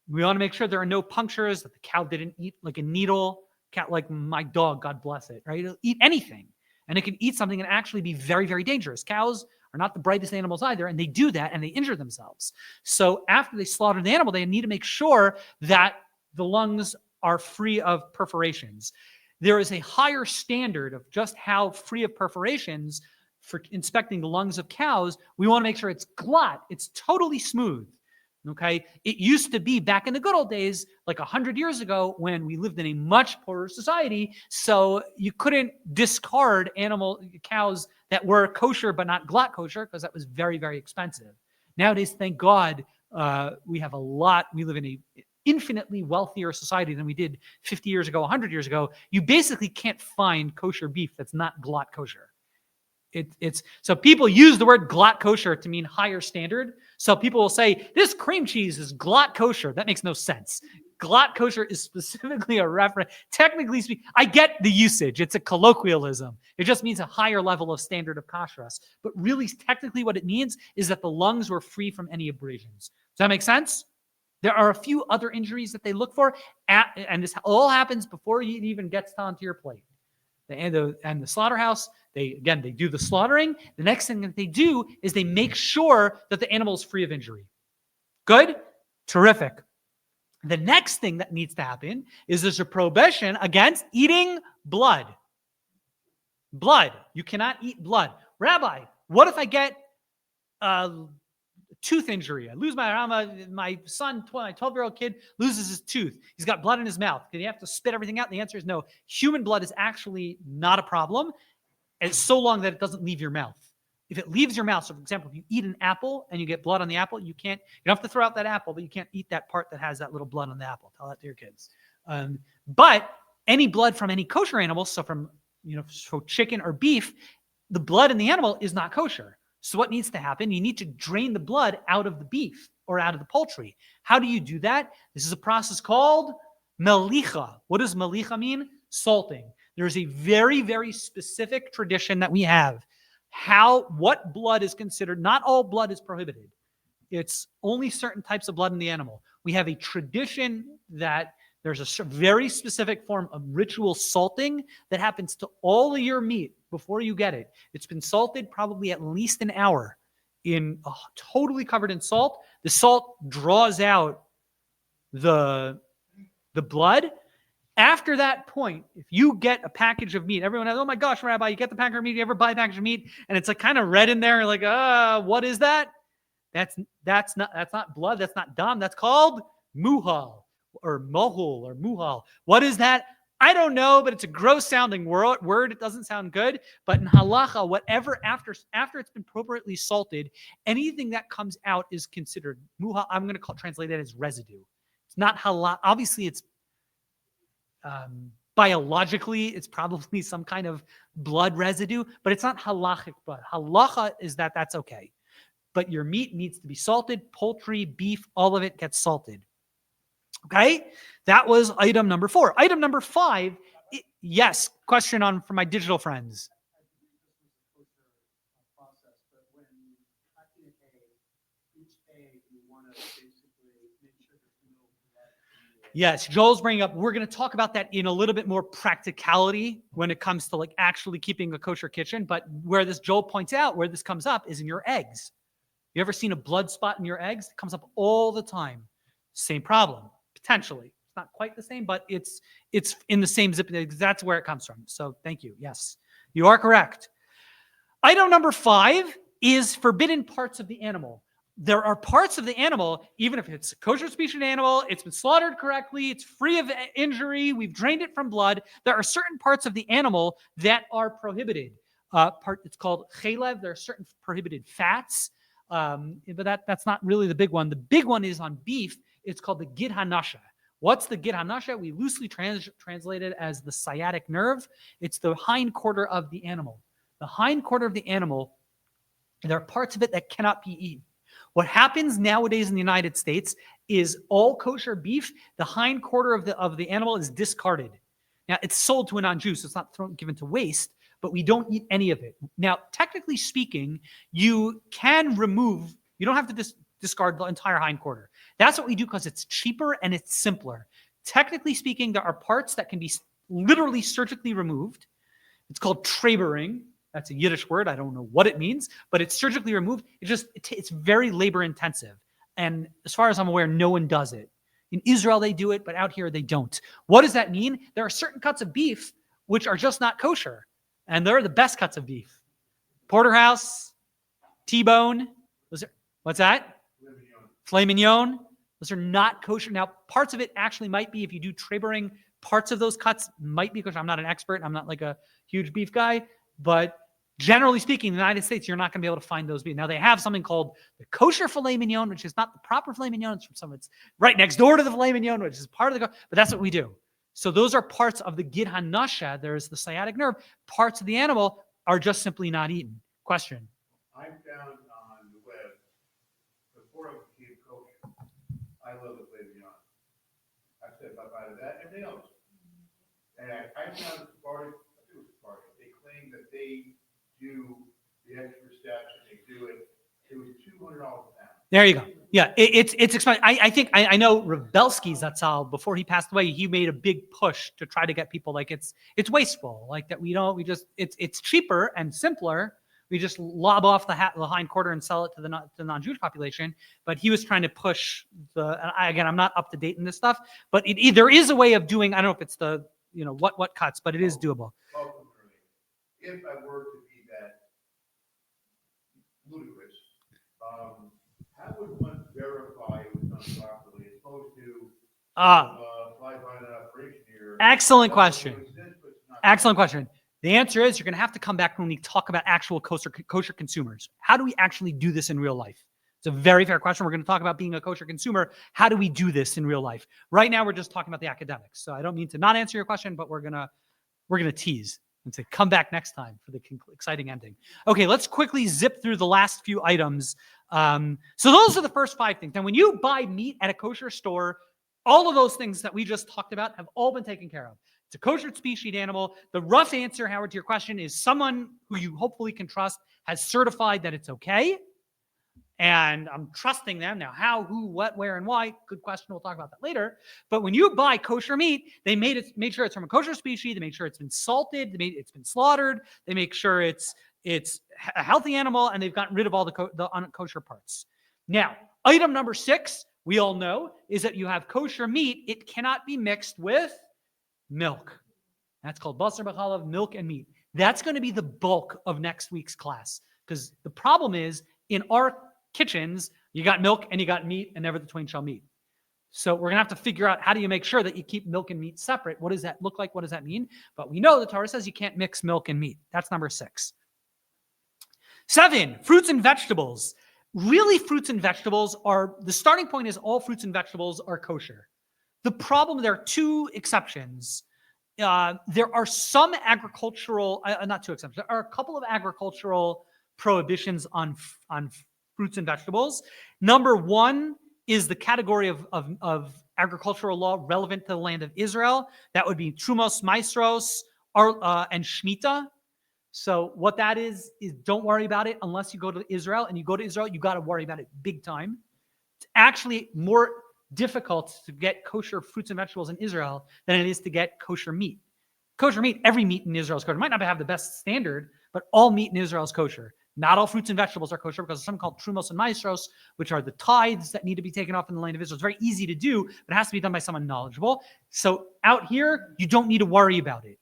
We want to make sure there are no punctures, that the cow didn't eat like a needle. Cat, like my dog, God bless it, right? It'll eat anything. And it can eat something and actually be very, very dangerous. Cows are not the brightest animals either, and they do that, and they injure themselves. So after they slaughter the animal, they need to make sure that the lungs are free of perforations. There is a higher standard of just how free of perforations for inspecting the lungs of cows. We want to make sure it's glot. It's totally smooth. Okay. It used to be back in the good old days, like 100 years ago, when we lived in a much poorer society. So you couldn't discard cows that were kosher, but not glot kosher, because that was very, very expensive. Nowadays, thank God, we have we live in a infinitely wealthier society than we did 50 years ago, 100 years ago. You basically can't find kosher beef that's not glatt kosher. It's so people use the word glatt kosher to mean higher standard. So people will say this cream cheese is glatt kosher. That makes no sense. Glatt kosher is specifically a reference. Technically speaking, I get the usage. It's a colloquialism. It just means a higher level of standard of kashrus. But really, technically, what it means is that the lungs were free from any abrasions. Does that make sense? There are a few other injuries that they look for, and this all happens before it even gets onto your plate. And the slaughterhouse, they do the slaughtering. The next thing that they do is they make sure that the animal is free of injury. Good? Terrific. The next thing that needs to happen is there's a prohibition against eating blood. Blood. You cannot eat blood. Rabbi, what if I get tooth injury? I lose my son, my 12-year-old kid, loses his tooth. He's got blood in his mouth. Do you have to spit everything out? And the answer is no. Human blood is actually not a problem, and so long that it doesn't leave your mouth. If it leaves your mouth, so for example, if you eat an apple and you get blood on the apple, you don't have to throw out that apple, but you can't eat that part that has that little blood on the apple. Tell that to your kids. But any blood from any kosher animal, so from so chicken or beef, the blood in the animal is not kosher. So what needs to happen? You need to drain the blood out of the beef or out of the poultry. How do you do that? This is a process called melicha. What does melicha mean? Salting. There's a very, very specific tradition that we have. What blood is considered, not all blood is prohibited. It's only certain types of blood in the animal. We have a tradition that there's a very specific form of ritual salting that happens to all of your meat before you get it. It's been salted probably at least an hour totally covered in salt. The salt draws out the blood. After that point, if you get a package of meat, everyone has, oh my gosh, Rabbi, you get the package of meat, you ever buy a package of meat, and it's like kind of red in there, like, what is that? That's not blood, that's not dam, that's called muhal, or mohul, or muhal. What is that? I don't know, but it's a gross sounding word. It doesn't sound good. But in halacha, whatever after it's been appropriately salted, anything that comes out is considered muhal. I'm going to translate it as residue. It's not halal. Obviously, it's biologically, it's probably some kind of blood residue, but it's not halachic blood. Halacha is that's okay. But your meat needs to be salted. Poultry, beef, all of it gets salted. Okay, that was item number 4. Item number 5, yes, question from my digital friends. Yes, Joel's bringing up, we're going to talk about that in a little bit more practicality when it comes to like actually keeping a kosher kitchen. But where Joel points out, where this comes up is in your eggs. You ever seen a blood spot in your eggs? It comes up all the time. Same problem. Potentially. It's not quite the same, but it's in the same zip. That's where it comes from. So thank you. Yes, you are correct. Item number 5 is forbidden parts of the animal. There are parts of the animal, even if it's a kosher species animal, it's been slaughtered correctly, it's free of injury, we've drained it from blood. There are certain parts of the animal that are prohibited. It's called chalev. There are certain prohibited fats, but that's not really the big one. The big one is on beef. It's called the gid hanasha. What's the gid hanasha? We loosely translate it as the sciatic nerve. It's the hind quarter of the animal. The hind quarter of the animal, there are parts of it that cannot be eaten. What happens nowadays in the United States is all kosher beef, the hind quarter of the animal is discarded. Now, it's sold to a non-Jew, so it's not given to waste, but we don't eat any of it. Now, technically speaking, you can remove, you don't have to discard the entire hind quarter. That's what we do because it's cheaper and it's simpler. Technically speaking, there are parts that can be literally surgically removed. It's called trabering. That's a Yiddish word. I don't know what it means, but it's surgically removed. It's very labor intensive. And as far as I'm aware, no one does it. In Israel, they do it, but out here, they don't. What does that mean? There are certain cuts of beef which are just not kosher. And they're the best cuts of beef. Porterhouse, T-bone. What's that? Filet mignon. Those are not kosher. Now, parts of it actually might be, if you do trabering, parts of those cuts might be kosher. I'm not an expert. I'm not like a huge beef guy. But Generally speaking, in the United States, you're not going to be able to find those meat. Now, they have something called the kosher filet mignon, which is not the proper filet mignon. It's from some, it's right next door to the filet mignon, which is part of the, but that's what we do. So those are parts of the gid hanasha. There's the sciatic nerve. Parts of the animal are just simply not eaten. Question. I found on the web, before I became kosher, I love the filet mignon. I said bye-bye to that, everything else. And I found Sparta, I think it was Sparta, they claim that they do the extra steps and they do it. It was $200 a pound. There you go. Yeah, it's expensive. I think I know Rebelsky's, that's how, before he passed away, he made a big push to try to get people like it's wasteful, like that it's cheaper and simpler. We just lob off the hind quarter and sell it to the non-Jewish population. But he was trying to push again, I'm not up to date in this stuff, but there is a way of doing, I don't know if it's the, what cuts, but it is doable. If I were to be that ludicrous, how would one verify it was done properly as opposed to fly by an operation here? Excellent question. Excellent question. The answer is you're going to have to come back when we talk about actual kosher consumers. How do we actually do this in real life? It's a very fair question. We're going to talk about being a kosher consumer. How do we do this in real life? Right now, we're just talking about the academics. So I don't mean to not answer your question, but we're gonna tease and say, come back next time for the exciting ending. Okay, let's quickly zip through the last few items. So those are the first 5 things. Now, when you buy meat at a kosher store, all of those things that we just talked about have all been taken care of. It's a kosher species animal. The rough answer, Howard, to your question is someone who you hopefully can trust has certified that it's okay. And I'm trusting them. Now, how, who, what, where, and why, good question. We'll talk about that later. But when you buy kosher meat, they made sure it's from a kosher species. They make sure it's been salted. It's been slaughtered. They make sure it's a healthy animal, and they've gotten rid of all the unkosher parts. Now, item number 6, we all know, is that you have kosher meat. It cannot be mixed with milk. That's called basar b'chalav, milk and meat. That's going to be the bulk of next week's class, because the problem is in our kitchens, you got milk and you got meat, and never the twain shall meet. So we're going to have to figure out, how do you make sure that you keep milk and meat separate? What does that look like? What does that mean? But we know the Torah says you can't mix milk and meat. That's number 6. 7, fruits and vegetables. Really, fruits and vegetables the starting point is all fruits and vegetables are kosher. The problem, there are 2 exceptions. There are some agricultural, not 2 exceptions, there are a couple of agricultural prohibitions on fruits and vegetables. Number 1 is the category of agricultural law relevant to the land of Israel. That would be Trumos, Maestros, and Shemitah. So what that is don't worry about it unless you go to Israel. And you go to Israel, you got to worry about it big time. It's actually more difficult to get kosher fruits and vegetables in Israel than it is to get kosher meat. Kosher meat, every meat in Israel is kosher. It might not have the best standard, but all meat in Israel is kosher. Not all fruits and vegetables are kosher, because there's something called trumos and maestros, which are the tithes that need to be taken off in the land of Israel. It's very easy to do, but it has to be done by someone knowledgeable. So out here, you don't need to worry about it.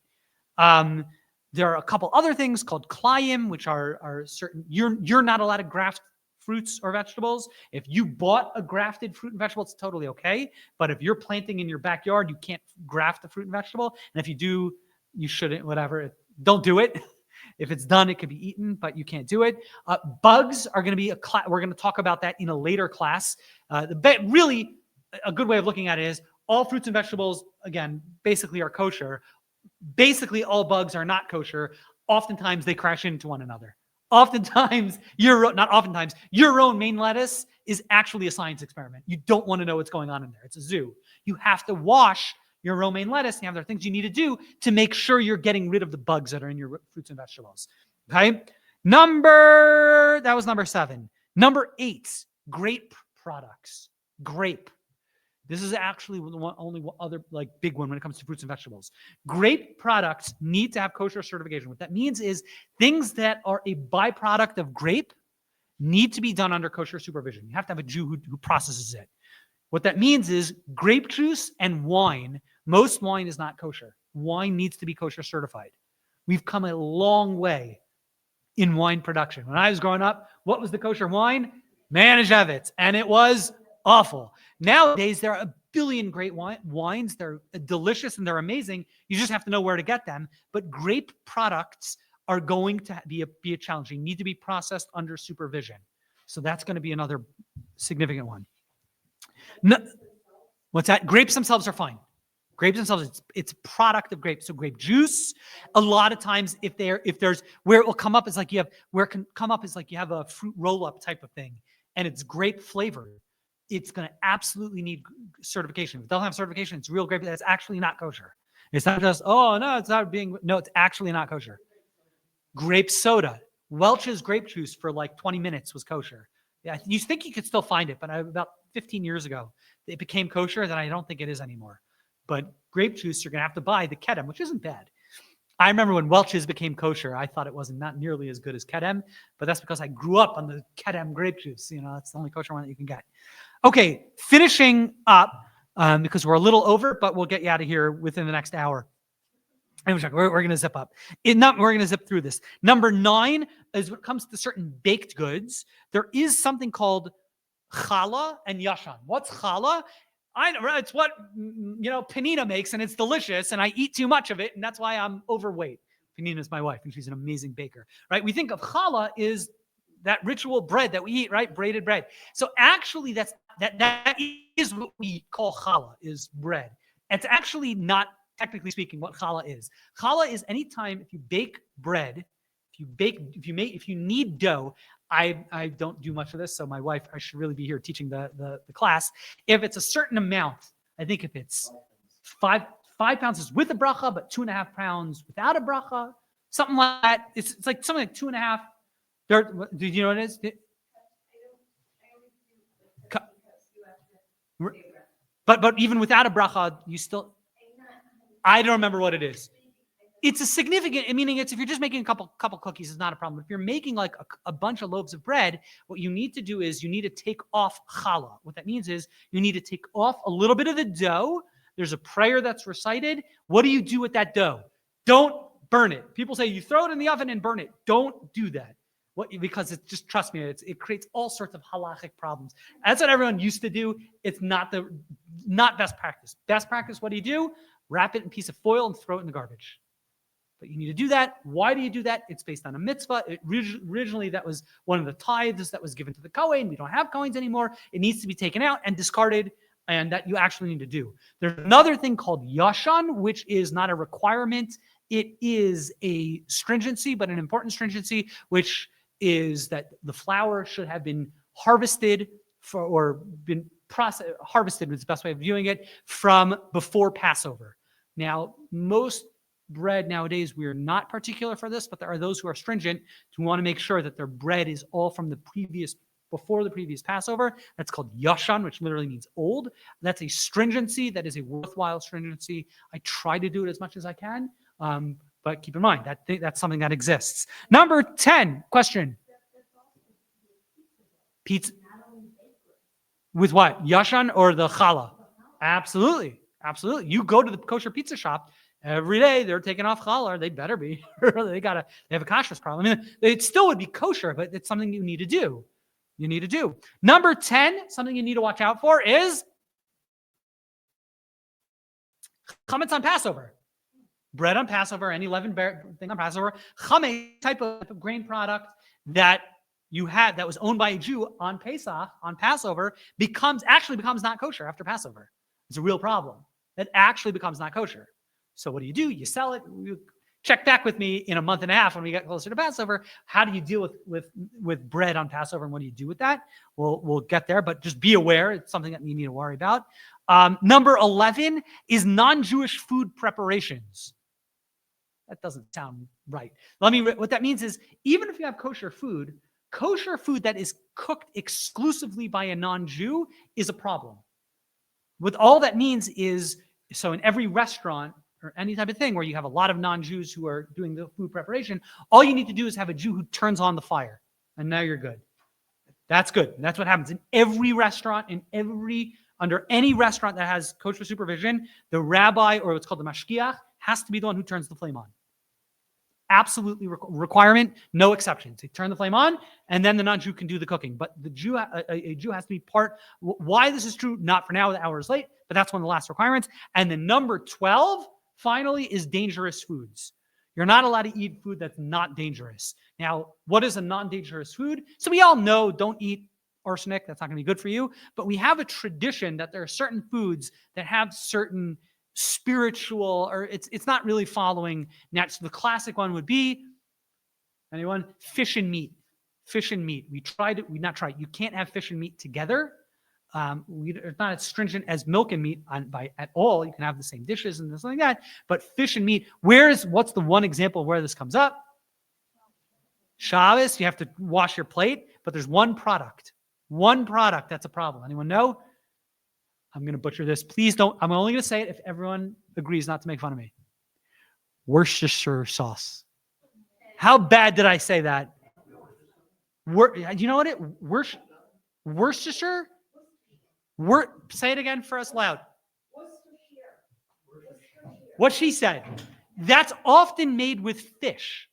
There are a couple other things called klayim, which are certain. You're not allowed to graft fruits or vegetables. If you bought a grafted fruit and vegetable, it's totally okay. But if you're planting in your backyard, you can't graft the fruit and vegetable. And if you do, you shouldn't, whatever. Don't do it. If it's done, it could be eaten, but you can't do it. Bugs are going to be we're going to talk about that in a later class. Really, a good way of looking at it is all fruits and vegetables, again, basically are kosher. Basically, all bugs are not kosher. Oftentimes, they crash into one another. Oftentimes, your own main lettuce is actually a science experiment. You don't want to know what's going on in there. It's a zoo. You have to wash your romaine lettuce. There are things you need to do to make sure you're getting rid of the bugs that are in your fruits and vegetables. Okay? That was number 7. Number 8, grape products. Grape. This is actually only one other big one when it comes to fruits and vegetables. Grape products need to have kosher certification. What that means is things that are a byproduct of grape need to be done under kosher supervision. You have to have a Jew who processes it. What that means is grape juice and wine. Most wine is not kosher. Wine needs to be kosher certified. We've come a long way in wine production. When I was growing up, what was the kosher wine? Manischewitz, and it was awful. Nowadays, there are a billion great wines. They're delicious and they're amazing. You just have to know where to get them. But grape products are going to be a challenge. They need to be processed under supervision. So that's going to be another significant one. No, what's that? Grapes themselves are fine. Grapes themselves, it's a product of grapes. So grape juice, a lot of times if there's where it will come up is like you have where it can come up is like you have a fruit roll-up type of thing and it's grape flavored. It's going to absolutely need certification. If it doesn't have certification, it's real grape. That's actually not kosher. It's not just, oh no, it's not being, no, it's actually not kosher. Grape soda, Welch's grape juice for like 20 minutes was kosher. Yeah, you think you could still find it, but about 15 years ago, it became kosher, then I don't think it is anymore. But grape juice, you're going to have to buy the Kedem, which isn't bad. I remember when Welch's became kosher, I thought it wasn't not nearly as good as Kedem, but that's because I grew up on the Kedem grape juice. You know, that's the only kosher one that you can get. Okay, finishing up, because we're a little over, but we'll get you out of here within the next hour. We're going to zip up. We're going to zip through this. Number 9 is when it comes to certain baked goods, there is something called challah and yashan. What's challah? It's what Panina makes, and it's delicious, and I eat too much of it, and that's why I'm overweight. Panina is my wife, and she's an amazing baker, right? We think of challah is that ritual bread that we eat, right? Braided bread. So actually, that is what we call challah, is bread. It's actually not, technically speaking, what challah is. Challah is anytime if you bake bread, if you need dough. I don't do much of this, so my wife, I should really be here teaching the class. If it's a certain amount, I think if it's 5 pounds is with a bracha, but 2.5 pounds without a bracha, something like that. It's like something like 2.5. Do you know what it is? But even without a bracha, you still. I don't remember what it is. It's a significant, meaning it's if you're just making a couple cookies, it's not a problem. If you're making like a bunch of loaves of bread, what you need to do is you need to take off challah. What that means is you need to take off a little bit of the dough. There's a prayer that's recited. What do you do with that dough? Don't burn it. People say you throw it in the oven and burn it. Don't do that. Because it's just, trust me, it creates all sorts of halachic problems. That's what everyone used to do. It's not best practice. Best practice, what do? Wrap it in a piece of foil and throw it in the garbage. But you need to do that. Why do you do that? It's based on a mitzvah. Originally, that was one of the tithes that was given to the Kohen. We don't have Kohens anymore. It needs to be taken out and discarded, and that you actually need to do. There's another thing called yashan, which is not a requirement. It is a stringency, but an important stringency, which is that the flour should have been harvested harvested is the best way of viewing it, from before Passover. Now, most bread nowadays, we are not particular for this, but there are those who are stringent who want to make sure that their bread is all from before the previous Passover. That's called yashan, which literally means old. That's a stringency. That is a worthwhile stringency. I try to do it as much as I can, but keep in mind that's something that exists. Number 10 question. Pizza. With what? Yashan or the challah? Absolutely. Absolutely. You go to the kosher pizza shop, every day they're taking off challah. They better be. They have a kashrus problem. I mean, it still would be kosher, but it's something you need to do. Number 10, something you need to watch out for is chametz on Passover. Bread on Passover, any leavened thing on Passover. Chametz, type of grain product that you had that was owned by a Jew on Pesach, on Passover, actually becomes not kosher after Passover. It's a real problem. It actually becomes not kosher. So what do? You sell it. You check back with me in a month and a half when we get closer to Passover. How do you deal with bread on Passover, and what do you do with that? We'll get there, but just be aware. It's something that you need to worry about. Number 11 is non-Jewish food preparations. That doesn't sound right. What that means is even if you have kosher food that is cooked exclusively by a non-Jew is a problem. What all that means is, so in every restaurant or any type of thing where you have a lot of non-Jews who are doing the food preparation, all you need to do is have a Jew who turns on the fire, and now you're good. That's good. And that's what happens in every restaurant, under any restaurant that has kosher supervision. The rabbi, or what's called the mashgiach, has to be the one who turns the flame on. Absolutely requirement, no exceptions. They turn the flame on, and then the non-Jew can do the cooking. But a Jew has to be part. Why this is true, not for now, the hour is late, but that's one of the last requirements. And then number 12, finally, is dangerous foods. You're not allowed to eat food that's not dangerous. Now, what is a non-dangerous food? So we all know don't eat arsenic. That's not going to be good for you. But we have a tradition that there are certain foods that have certain spiritual, or it's not really following natural. So the classic one would be, anyone? Fish and meat. Fish and meat. We tried it. We not tried. You can't have fish and meat together. It's not as stringent as milk and meat at all. You can have the same dishes and something like that. But fish and meat, what's the one example of where this comes up? Shabbos, you have to wash your plate, but there's one product. One product that's a problem. Anyone know? I'm going to butcher this. Please don't. I'm only going to say it if everyone agrees not to make fun of me. Worcestershire sauce. How bad did I say that? You know what Worcestershire? Say it again for us loud. What she said. That's often made with fish.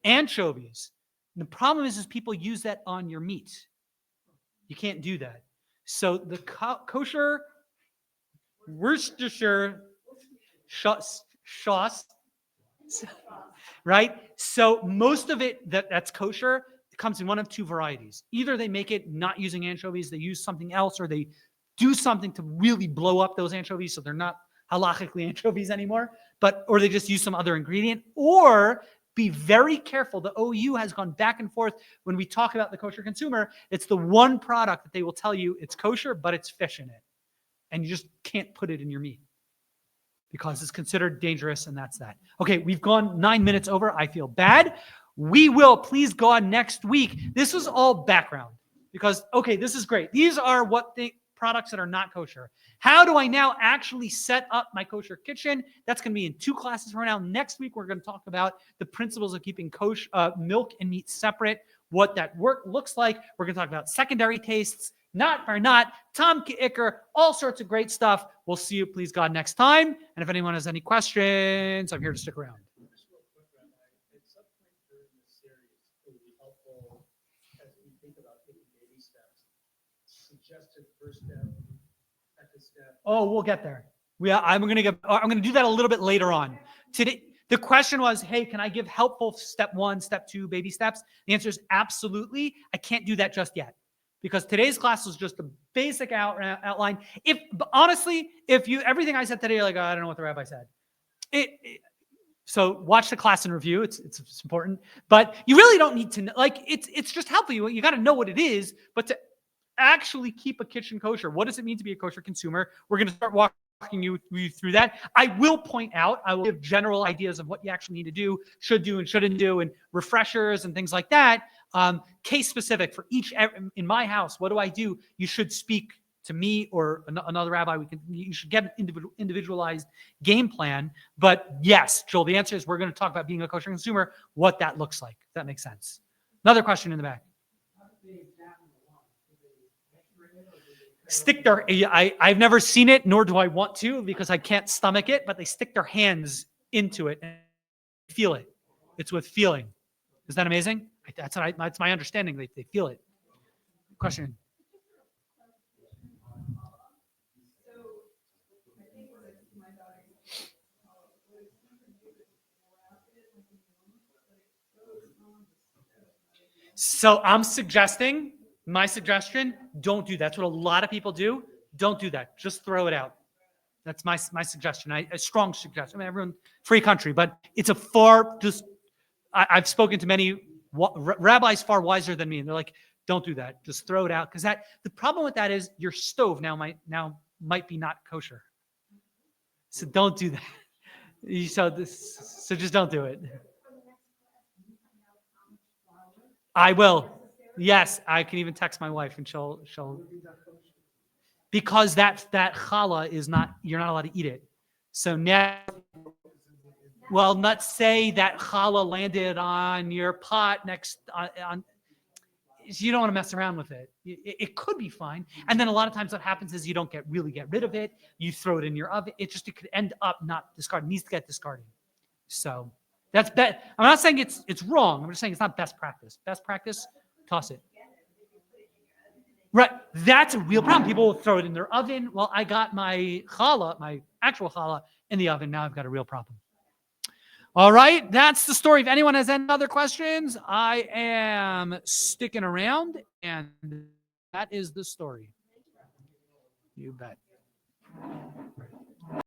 Anchovies. And the problem is people use that on your meat. You can't do that. So the kosher Worcestershire sauce, right? So most of it that's kosher comes in one of two varieties. Either they make it not using anchovies, they use something else, or they do something to really blow up those anchovies so they're not halachically anchovies anymore, or they just use some other ingredient, or be very careful. The OU has gone back and forth when we talk about the kosher consumer. It's the one product that they will tell you it's kosher, but it's fish in it. And you just can't put it in your meat because it's considered dangerous, and that's that. Okay, we've gone 9 minutes over. I feel bad. We will, please God, next week. This was all background because, okay, this is great. These are products that are not kosher. How do I now actually set up my kosher kitchen? That's going to be in 2 classes from now. Next week, we're going to talk about the principles of keeping kosher milk and meat separate, what that work looks like. We're going to talk about secondary tastes, not or not, Tom Icker, all sorts of great stuff. We'll see you, please God, next time. And if anyone has any questions, I'm here to stick around. Suggested first step, second step. Oh, we'll get there. I'm going to do that a little bit later on. Today, the question was, hey, can I give helpful step 1, step 2, baby steps? The answer is absolutely. I can't do that just yet because today's class was just a basic outline. Honestly, everything I said today, you're like, oh, I don't know what the rabbi said. So watch the class and review. It's important, but you really don't need to know. It's just helpful. You got to know what it is, but to actually keep a kitchen kosher. What does it mean to be a kosher consumer? We're going to start walking you through that. I will point out, I will give general ideas of what you actually need to do, should do and shouldn't do, and refreshers and things like that. Case specific for each, in my house, what do I do? You should speak to me or another rabbi. You should get an individualized game plan. But yes, Joel, the answer is we're going to talk about being a kosher consumer, what that looks like. If that makes sense. Another question in the back. I've never seen it, nor do I want to, because I can't stomach it, but they stick their hands into it and feel it. It's with feeling. Is that amazing? That's my understanding. They feel it. Question. So my suggestion, don't do that. That's what a lot of people do. Don't do that. Just throw it out. That's my suggestion. A strong suggestion. I mean, everyone, free country, but it's I've spoken to many rabbis far wiser than me, and they're like, don't do that. Just throw it out. Because the problem with that is your stove now might be not kosher. So don't do that. So just don't do it. I will. Yes, I can even text my wife and she'll because that challah is not, you're not allowed to eat it. So now, well, let's say that challah landed on your pot next on you don't want to mess around with it. It could be fine. And then a lot of times what happens is you don't really get rid of it. You throw it in your oven. It could end up not discarded. It needs to get discarded. So that's I'm not saying it's wrong. I'm just saying it's not best practice. Best practice, toss it. Right. That's a real problem. People will throw it in their oven. Well, I got my actual challah in the oven. Now I've got a real problem. All right, that's the story. If anyone has any other questions, I am sticking around, and that is the story. You bet.